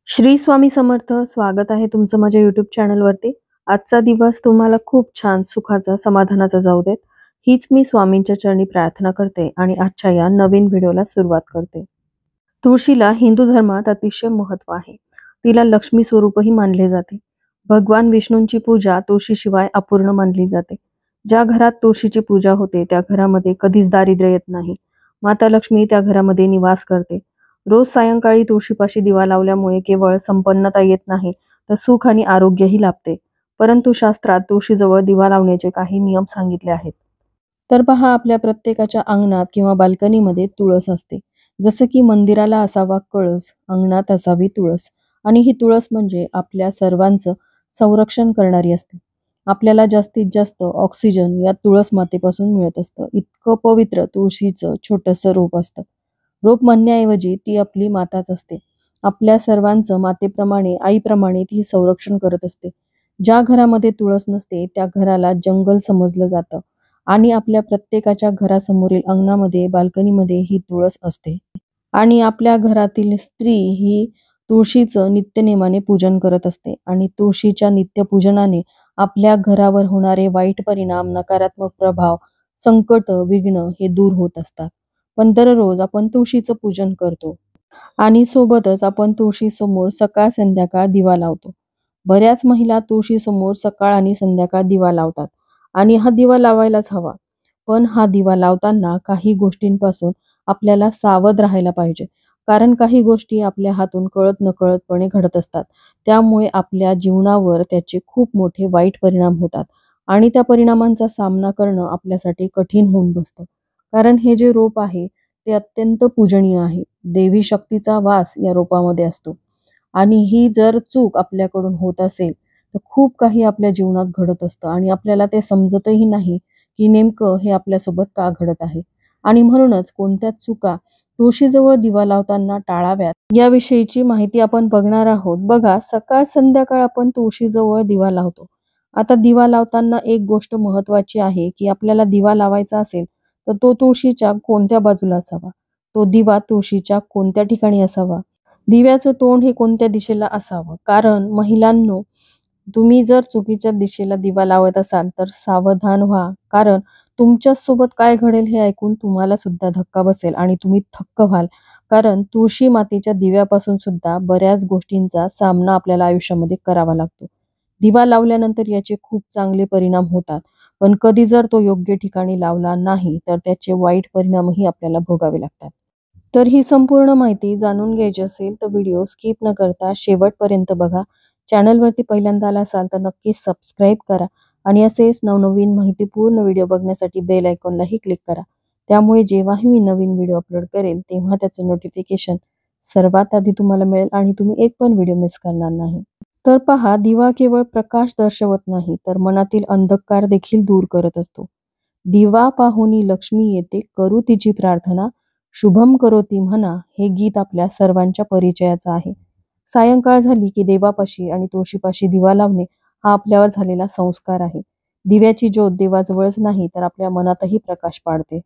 श्री स्वामी समर्थ. स्वागत आहे तुमचं माझ्या YouTube चॅनलवरती. आजचा दिवस तुम्हाला खूप छान, सुखाचा, समाधानाचा जाऊ देत. हीच मी स्वामींच्या चरणी प्रार्थना करते आणि आजच्या या नवीन व्हिडिओला सुरुवात करते. तुळशीला हिंदू धर्मात अतिशय महत्त्व आहे. तिला लक्ष्मी स्वरूपही मानले जाते. भगवान विष्णूंची पूजा तुळशीशिवाय अपूर्ण मानली जाते. ज्या घरात तुळशीची पूजा होते त्या घरामध्ये कधीच दारिद्र्य येत नाही. माता लक्ष्मी त्या घरामध्ये निवास करते. रोज सायंकाळी तुळशीपाशी दिवा लावल्यामुळे केवळ संपन्नता येत नाही, तर सुख आणि आरोग्यही लाभते. परंतु शास्त्रात तुळशीजवळ दिवा लावण्याचे काही नियम सांगितले आहेत. तर पहा, आपल्या प्रत्येकाच्या अंगणात किंवा बाल्कनीमध्ये तुळस असते. जसं की मंदिराला असावा कळस, अंगणात असावी तुळस. आणि ही तुळस म्हणजे आपल्या सर्वांचं संरक्षण करणारी असते. आपल्याला जास्तीत जास्त ऑक्सिजन या तुळस मातेपासून मिळत असतं. इतकं पवित्र तुळशीचं छोटंसं रोप असतं. रोप म्हणण्याऐवजी ती आपली माताच असते. आपल्या सर्वांचं मातेप्रमाणे, आईप्रमाणे ती संरक्षण करत असते. ज्या घरामध्ये तुळस नसते त्या घराला जंगल समजलं जातं. आणि आपल्या प्रत्येकाच्या घरासमोरील अंगणामध्ये, बाल्कनीमध्ये ही तुळस असते. आणि आपल्या घरातील स्त्री ही तुळशीचं नित्यनेमाने पूजन करत असते. आणि तुळशीच्या नित्यपूजनाने आपल्या घरावर होणारे वाईट परिणाम, नकारात्मक प्रभाव, संकट, विघ्न हे दूर होत असतात. पण दररोज आपण तुळशीचं पूजन करतो आणि सोबतच आपण तुळशीसमोर सकाळ संध्याकाळ दिवा लावतो. बऱ्याच महिला तुळशीसमोर सकाळ आणि संध्याकाळ दिवा लावतात आणि हा दिवा लावायलाच हवा. पण हा दिवा लावताना काही गोष्टींपासून आपल्याला सावध राहायला पाहिजे. कारण काही गोष्टी आपल्या हातून कळत नकळतपणे घडत असतात. त्यामुळे आपल्या जीवनावर त्याचे खूप मोठे वाईट परिणाम होतात आणि त्या परिणामांचा सामना करणं आपल्यासाठी कठीण होऊन बसतं. कारण हे जे रोप आहे ते अत्यंत पूजनीय आहे. देवी शक्तीचा वास या रोपामध्ये असतो. आणि ही जर चूक आपल्याकडून होत असेल तर खूप काही आपल्या जीवनात घडत असतं आणि आपल्याला ते समजतही नाही की नेमकं हे आपल्यासोबत का घडत आहे. आणि म्हणूनच कोणत्या चुका तुळशीजवळ दिवा लावताना टाळाव्यात याविषयीची माहिती आपण बघणार आहोत. बघा, सकाळ संध्याकाळ आपण तुळशीजवळ दिवा लावतो. आता दिवा लावताना एक गोष्ट महत्त्वाची आहे की आपल्याला दिवा लावायचा असेल तर तो तुळशीच्या कोणत्या बाजूला असावा, तो दिवा तुळशीच्या कोणत्या ठिकाणी असावा, दिव्याचं तोंड हे कोणत्या दिशेला असावं. कारण महिलांनो, तुम्ही जर चुकीच्या दिशेला दिवा लावत असाल तर सावधान व्हा. कारण तुमच्याच सोबत काय घडेल हे ऐकून तुम्हाला सुद्धा धक्का बसेल आणि तुम्ही थक्क व्हाल. कारण तुळशी मातेच्या दिव्यापासून सुद्धा बऱ्याच गोष्टींचा सामना आपल्याला आयुष्यामध्ये करावा लागतो. दिवा लावल्यानंतर याचे खूप चांगले परिणाम होतात. पण कधी जर तो योग्य ठिकाणी लावला नाही तर त्याचे वाईट परिणामही आपल्याला भोगावे लागतात. तर ही संपूर्ण माहिती जाणून घ्यायची असेल तर व्हिडिओ स्किप न करता शेवटपर्यंत बघा. चॅनलवरती पहिल्यांदा आला असाल तर नक्कीच सबस्क्राईब करा आणि असेच नवनवीन माहितीपूर्ण व्हिडिओ बघण्यासाठी बेल आयकॉनलाही क्लिक करा. त्यामुळे जेव्हाही मी नवीन व्हिडिओ अपलोड करेल तेव्हा त्याचं नोटिफिकेशन सर्वात आधी तुम्हाला मिळेल आणि तुम्ही एक पण व्हिडिओ मिस करणार नाही. तर पहा, दिवा केवळ प्रकाश दर्शवत नाही तर मनातील अंधकार देखील दूर करत असतो. दिवा पाहुनी लक्ष्मी येते, करू तिची प्रार्थना, शुभम करोती म्हणा, हे गीत आपल्या सर्वांच्या परिचयाचं आहे. सायंकाळ झाली की देवापाशी आणि तुळशीपाशी दिवा लावणे हा आपल्यावर झालेला संस्कार आहे. दिव्याची ज्योत देवाजवळच नाही तर आपल्या मनातही प्रकाश पाडते.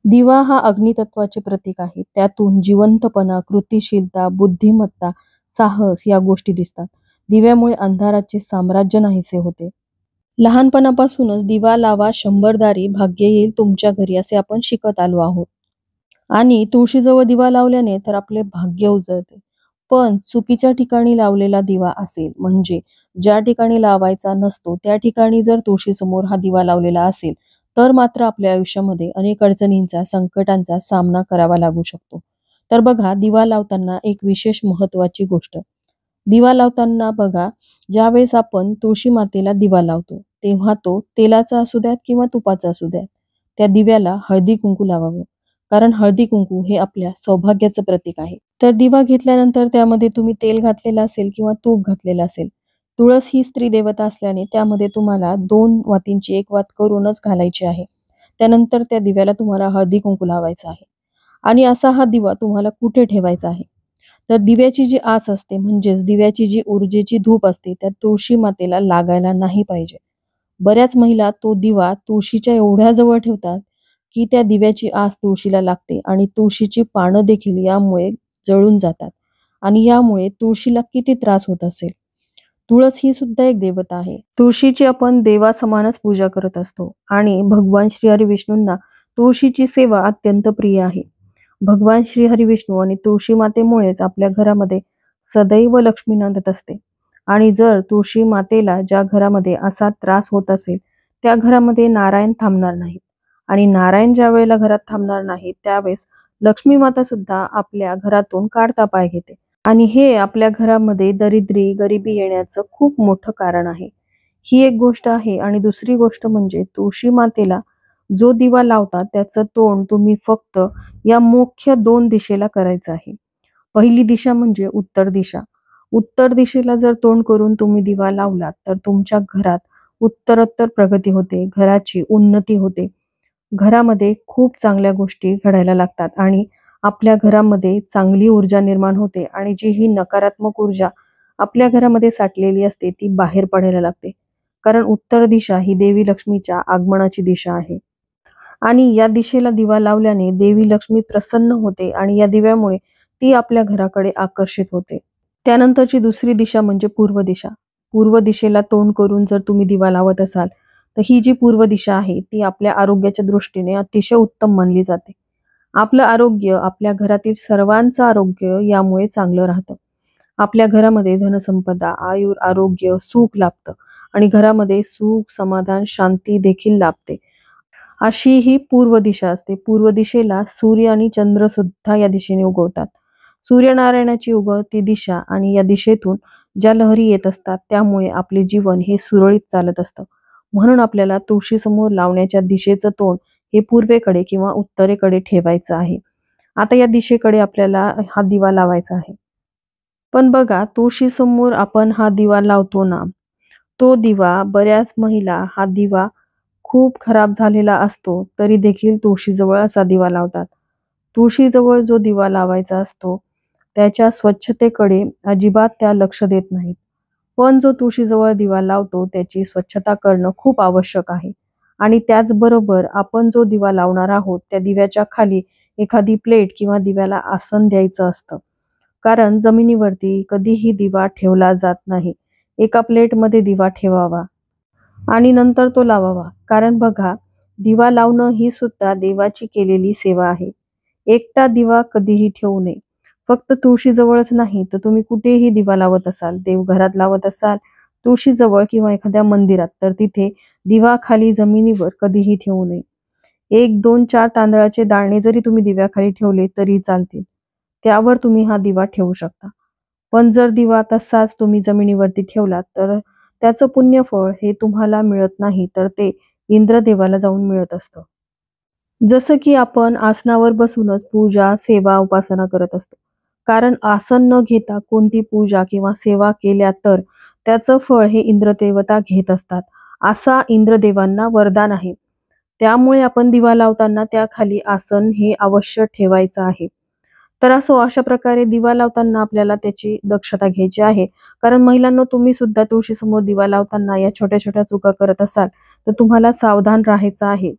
दिवा हा अग्नितत्वाचे प्रतीक आहे. त्यातून जिवंतपणा, कृतिशीलता, बुद्धिमत्ता, साहस या गोष्टी दिसतात. दिव्यामुळे अंधाराचे साम्राज्य नाहीसे होते. लहानपणापासूनच दिवा लावा शंभरदारी, भाग्य येईल तुमच्या घरी, असे आपण शिकत आलो आहोत. आणि तुळशीजवळ दिवा लावल्याने तर आपले भाग्य उजळते. पण चुकीच्या ठिकाणी लावलेला दिवा असेल, म्हणजे ज्या ठिकाणी लावायचा नसतो त्या ठिकाणी जर तुळशीसमोर हा दिवा लावलेला असेल तर मात्र आपल्या आयुष्यामध्ये अनेक अडचणींचा, संकटांचा सामना करावा लागू शकतो. तर बघा, दिवा लावताना एक विशेष महत्त्वाची गोष्ट. दिवा लावताना बघा, ज्यावेळेस आपण तुळशी मातेला दिवा लावतो तेव्हा तो तेलाचा असू द्यात किंवा तुपाचा असू द्यात, त्या दिव्याला हळदी कुंकू लावावं. कारण हळदी कुंकू हे आपल्या सौभाग्याचं प्रतीक आहे. तर दिवा घेतल्यानंतर त्यामध्ये तुम्ही तेल घातलेलं असेल किंवा तूप घातलेलं असेल, तुळस ही स्त्री देवता असल्याने त्यामध्ये तुम्हाला 2 वातींची 1 वात करूनच घालायची आहे. त्यानंतर त्या दिव्याला तुम्हाला हळदी कुंकू लावायचं आहे. आणि असा हा दिवा तुम्हाला कुठे ठेवायचा आहे, तर दिव्याची जी आस असते, म्हणजेच दिव्याची जी ऊर्जेची धूप असते, त्या तुळशी मातेला लागायला नाही पाहिजे. बऱ्याच महिला तो दिवा तुळशीच्या एवढ्या जवळ ठेवतात की त्या दिव्याची आस तुळशीला लागते आणि तुळशीची पानं देखील यामुळे जळून जातात. आणि यामुळे तुळशीला किती त्रास होत असेल. तुळस ही सुद्धा एक देवता आहे. तुळशीची आपण देवासमानच पूजा करत असतो आणि भगवान श्रीहरी विष्णूंना तुळशीची सेवा अत्यंत प्रिय आहे. भगवान श्रीहरी विष्णू आणि तुळशी मातेमुळेच आपल्या घरामध्ये सदैव लक्ष्मी नांदत असते. आणि जर तुळशी मातेला ज्या घरामध्ये असा त्रास होत असेल, त्या घरामध्ये नारायण थांबणार नाहीत. आणि नारायण ज्या वेळेला घरात थांबणार नाहीत, त्यावेळेस लक्ष्मी माता सुद्धा आपल्या घरातून काढता पाय घेते. आणि हे आपल्या घरामध्ये दरिद्री, गरिबी येण्याचं खूप मोठं कारण आहे. ही एक गोष्ट आहे आणि दुसरी गोष्ट म्हणजे तुळशी मातेला जो दिवा लावता त्याचं तोंड तुम्ही फक्त या मुख्य 2 दिशेला करायचं आहे. पहिली दिशा म्हणजे उत्तर दिशा. उत्तर दिशेला जर तोंड करून तुम्ही दिवा लावलात, तर तुमच्या घरात उत्तरोत्तर प्रगती होते, घराची उन्नती होते. घरामध्ये खूप चांगल्या गोष्टी घडायला लागतात आणि आपल्या घरामध्ये चांगली ऊर्जा निर्माण होते आणि जी ही नकारात्मक ऊर्जा आपल्या घरामध्ये साठलेली असते ती बाहेर पडायला लागते. कारण उत्तर दिशा ही देवी लक्ष्मीच्या आगमनाची दिशा आहे. आणि या दिशेला दिवा लावल्याने देवी लक्ष्मी प्रसन्न होते आणि या दिव्यामुळे ती आपल्या घराकडे आकर्षित होते. त्यानंतरची दुसरी दिशा म्हणजे पूर्व दिशा. पूर्व दिशेला तोंड करून जर तुम्ही दिवा लावत असाल, तर ही जी पूर्व दिशा आहे ती आपल्या आरोग्याच्या दृष्टीने अतिशय उत्तम मानली जाते. आपलं आरोग्य, आपल्या घरातील सर्वांचं आरोग्य यामुळे चांगलं राहतं. आपल्या घरामध्ये धनसंपदा, आयुर, आरोग्य, सुख लाभतं आणि घरामध्ये सुख, समाधान, शांती देखील लाभते. अशी ही पूर्व दिशा असते. पूर्व दिशेला सूर्य आणि चंद्र सुद्धा या दिशेने उगवतात. सूर्यनारायणाची उगवती दिशा आणि या दिशेतून ज्या लहरी येत असतात त्यामुळे आपले जीवन हे सुरळीत चालत असतं. म्हणून आपल्याला तुळशीसमोर लावण्याच्या दिशेचं तोंड हे पूर्वेकडे किंवा उत्तरेकडे ठेवायचं आहे. आता या दिशेकडे आपल्याला हा दिवा लावायचा आहे. पण बघा, तुळशीसमोर आपण हा दिवा लावतो ना, तो दिवा बऱ्याच महिला हा दिवा खूप खराब झालेला असतो तरी देखील तुळशीजवळ असा दिवा लावतात. तुळशीजवळ जो दिवा लावायचा असतो त्याच्या स्वच्छतेकडे अजिबात त्या लक्ष देत नाहीत. पण जो तुळशीजवळ दिवा लावतो त्याची स्वच्छता करणं खूप आवश्यक आहे. आणि त्याचबरोबर आपण जो दिवा लावणार आहोत त्या दिव्याच्या खाली एखादी प्लेट किंवा दिव्याला आसन द्यायचं असतं. कारण जमिनीवरती कधीही दिवा ठेवला जात नाही. एका प्लेटमध्ये दिवा ठेवावा आणि नंतर तो लावावा. कारण बघा, दिवा लावणं ही सुद्धा देवाची केलेली सेवा आहे. एकटा दिवा कधीही ठेवू नये. फक्त तुळशीजवळच नाही तर तुम्ही कुठेही दिवा लावत असाल, देवघरात लावत असाल, तुळशीजवळ किंवा एखाद्या मंदिरात, तर तिथे दिवा खाली जमिनीवर कधीही ठेवू नये. 1, 2, 4 तांदळाचे दाणे जरी तुम्ही दिव्याखाली ठेवले तरी चालतील. त्यावर तुम्ही हा दिवा ठेवू शकता. पण जर दिवा तसाच तुम्ही जमिनीवरती ठेवलात तर त्याचं पुण्यफळ हे तुम्हाला मिळत नाही, तर ते इंद्रदेवाला जाऊन मिळत असतं. जसं की आपण आसनावर बसूनच पूजा, सेवा, उपासना करत असतो. कारण आसन न घेता कोणती पूजा किंवा सेवा केल्या तर त्याचं फळ हे इंद्रदेवता घेत असतात. असा इंद्रदेवांना वरदान आहे. त्यामुळे आपण दिवा लावताना त्याखाली आसन हे अवश्य ठेवायचं आहे. तर अशा प्रकारे दिवा लावताना आपल्याला त्याची दक्षता घ्यायची आहे. कारण महिलांनो, तुम्ही सुद्धा तुळशीसमोर दिवा लावताना या छोट्या-छोट्या चुका करत असाल, तर तुम्हाला सावधान राहायचं आहे.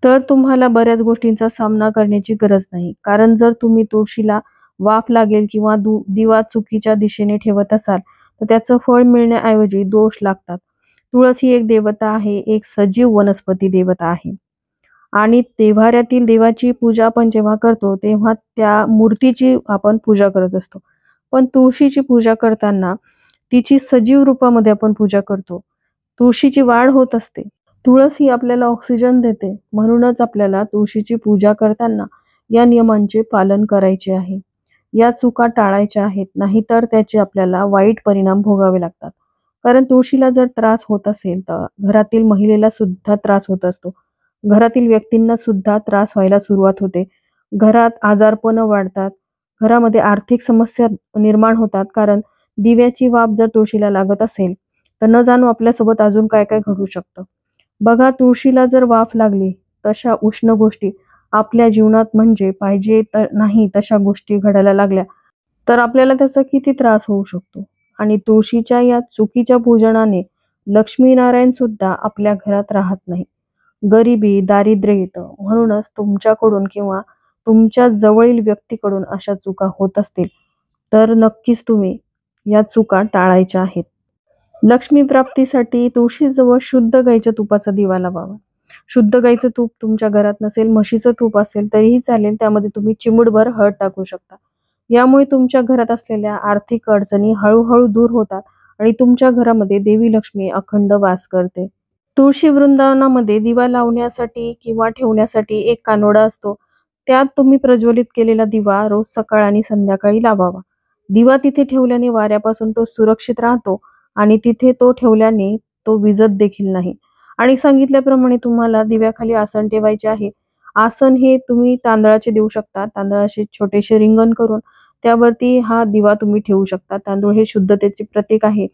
तर तुम्हाला बऱ्याच गोष्टींचा सामना करण्याची गरज नाही. कारण जर तुम्ही तुळशीला वाफ लागेल किंवा दिवा चुकीच्या दिशेने ठेवत असाल, तर त्याचं फळ मिळण्याऐवजी दोष लागतात. तुळस ही एक देवता आहे, एक सजीव वनस्पती देवता आहे. आणि देव्हाऱ्यातील देवाची पूजा आपण जेव्हा करतो, तेव्हा त्या मूर्तीची आपण पूजा करत असतो. पण तुळशीची पूजा करताना तिची सजीव रूपामध्ये आपण पूजा करतो. तुळशीची वाढ होत असते. तुळस ही आपल्याला ऑक्सिजन देते. म्हणूनच आपल्याला तुळशीची पूजा करताना या नियमांचे पालन करायचे आहे. या चुका टाळायच्या आहेत, नाहीतर त्याचे आपल्याला वाईट परिणाम भोगावे लागतात. कारण तुळशीला जर त्रास होत असेल, तर घरातील महिलेला सुद्धा त्रास होत असतो. घरातील व्यक्तींना सुद्धा त्रास व्हायला सुरुवात होते. घरात आजारपणं वाढतात. घरामध्ये आर्थिक समस्या निर्माण होतात. कारण दिव्याची वाफ जर तुळशीला लागत असेल, तर न जाणो आपल्यासोबत अजून काय काय घडू शकतं. बघा, तुळशीला जर वाफ लागली, तशा उष्ण गोष्टी आपल्या जीवनात म्हणजे पाहिजे तर नाही तशा गोष्टी घडायला लागल्या, तर आपल्याला त्याचा किती त्रास होऊ शकतो. आणि तुळशीच्या या चुकीच्या पूजनाने लक्ष्मीनारायण सुद्धा आपल्या घरात राहत नाही. गरिबी, दारिद्र्य येतं. म्हणूनच तुमच्याकडून किंवा तुमच्या जवळील व्यक्तीकडून अशा चुका होत असतील, तर नक्कीच तुम्ही या चुका टाळायच्या आहेत. लक्ष्मी प्राप्तीसाठी तुळशीजवळ शुद्ध गाईच्या तुपाचा दिवा लावावा. शुद्ध गाईचं तूप तुमच्या घरात नसेल, म्हशीचं तूप असेल तरीही चालेल. त्यामध्ये तुम्ही चिमूटभर हळद टाकू शकता. यामुळे तुमच्या घरात असलेल्या आर्थिक अडचणी हळू-हळू दूर होतात आणि तुमच्या घरामध्ये देवी लक्ष्मी अखंड वास करते. तुळशी वृंदावनामध्ये दिवा लावण्यासाठी किंवा ठेवण्यासाठी एक कानोडा असतो. त्यात तुम्ही प्रज्वलित केलेला दिवा रोज सकाळ आणि संध्याकाळी लावावा. दिवा तिथे ठेवल्याने वाऱ्यापासून तो सुरक्षित राहतो आणि तिथे तो ठेवल्याने तो विझत देखील नाही. आणि सांगितल्याप्रमाणे तुम्हाला दिव्याखाली आसन ठेवायचे आहे. आसन हे तुम्ही तांदळाचे देऊ शकता. तांदळाचे छोटेसे रिंगण करून त्यावरती हा दिवा तुम्ही ठेवू शकता. तांदूळ हे शुद्धतेचे प्रतीक आहे.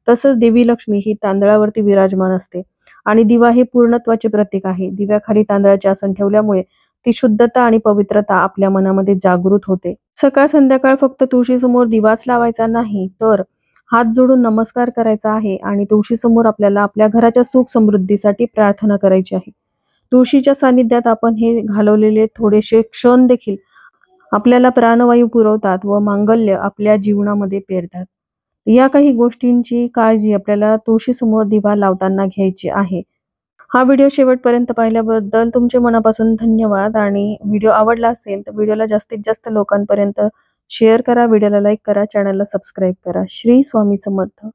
तसंच देवी लक्ष्मी ही तांदळावरती विराजमान असते आणि दिवा हे पूर्णत्वाचे प्रतीक आहे. दिव्याखाली तांदळाचे आसन ठेवल्यामुळे ती शुद्धता आणि पवित्रता आपल्या मनामध्ये जागृत होते. सकाळ संध्याकाळ फक्त तुळशीसमोर दिवाच लावायचा नाही, तर हात जोडून नमस्कार करायचा आहे आणि तुळशीसमोर आपल्याला आपल्या घराच्या सुख समृद्धीसाठी प्रार्थना करायची आहे. तुळशीच्या सानिध्यात आपण हे घालवलेले थोडेसे क्षण देखील आपल्याला प्राणवायू पुरवतात व मांगल्य आपल्या जीवनामध्ये पेरतात. या काही गोष्टींची काळजी आपल्याला तुळशीसमोर दिवा लावताना घ्यायची आहे. हा व्हिडिओ शेवटपर्यंत पाहिल्याबद्दल तुमचे मनापासून धन्यवाद आणि व्हिडिओ आवडला असेल तर व्हिडिओला जास्तीत जास्त लोकांपर्यंत शेअर करा, व्हिडिओला लाईक करा, चॅनलला सबस्क्राईब करा. श्री स्वामी समर्थ.